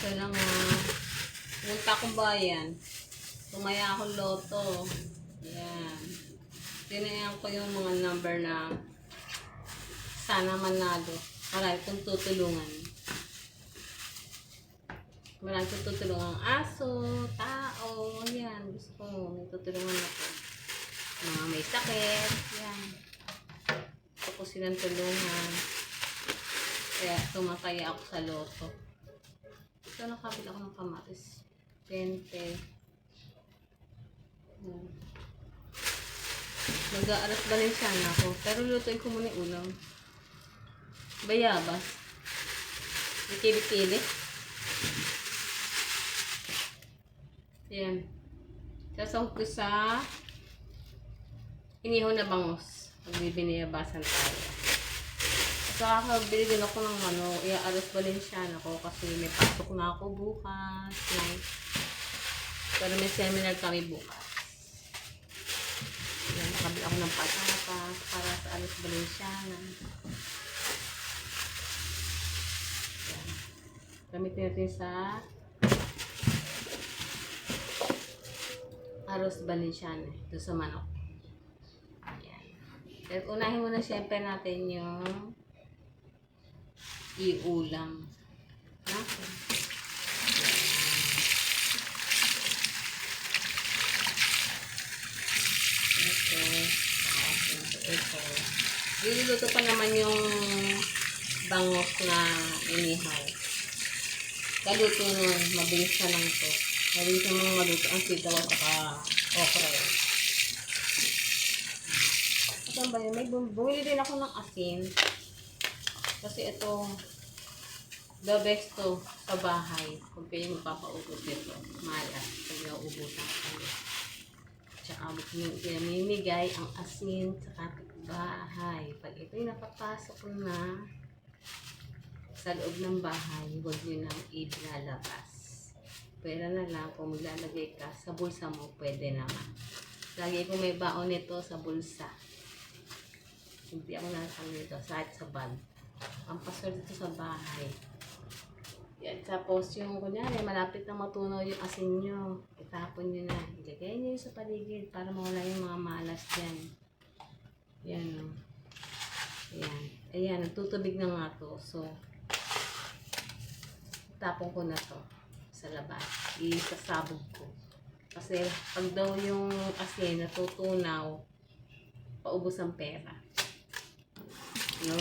kaso lang pumunta akong bayan. Tumaya akong loto. Ayan. Tinayan ko yung mga number na sana manalo. Marami kong tutulungan. Marami kong tutulungan aso, tao. Ayan. Gusto ko. May tutulungan ako. Mga may sakit. Ayan. Gusto ko silang tulungan. Kaya tumataya ako sa loto. Ito nakabila ako ng kamatis. 20. Mag-aaras Valenciana ako. Pero lutuin ko muna yung ulam. Bayabas. Ikili-kili. Ayan. Sasawag ko sa inihaw na bangus. Magbibiniyabasan tayo. Saka kakabili din ako ng i-aaras Valenciana ko kasi may pasok na ako bukas. Pero may seminar kami bukas. Yan, nakabili ako ng patatas para sa alas Valenciana. Yan. Gamitin natin sa aros Valenciana. Ito sa manok. Yan. Pero unahin muna siyempre natin yung iulam. Okay. Ito. Niluluto pa naman yung bangus na inihaw. Kaluto nun, mabilis na lang to. Mabilis na mga maluto ang sitaw at saka okra. Saan ba yun? Bumili din ako ng asin. Kasi ito, the best to sa bahay. Kung kayo magpapaubos dito, malas. Pag nauubusan kayo. Tsaka pinamimigay ang asin sa kapitbahay. Pag ito'y napapasok na sa loob ng bahay, huwag nyo nang ilalabas. Pwera na lang kung maglalagay ka sa bulsa mo, pwede naman. Lagi ko may baon nito sa bulsa. Hindi ako nakakang nito, kahit sa bag. Ang paswerte dito sa bahay. Yan, tapos yung kunyari, malapit na matunaw yung asin nyo. Itapon nyo na. Ilagay nyo sa paligid para mawala yung mga malas dyan. Yan o. Ayan. Ayan, nagtutubig na nga to. So, tapon ko na to sa labas. Isasabog ko. Kasi pag daw yung asin natutunaw, paubos ang pera. No?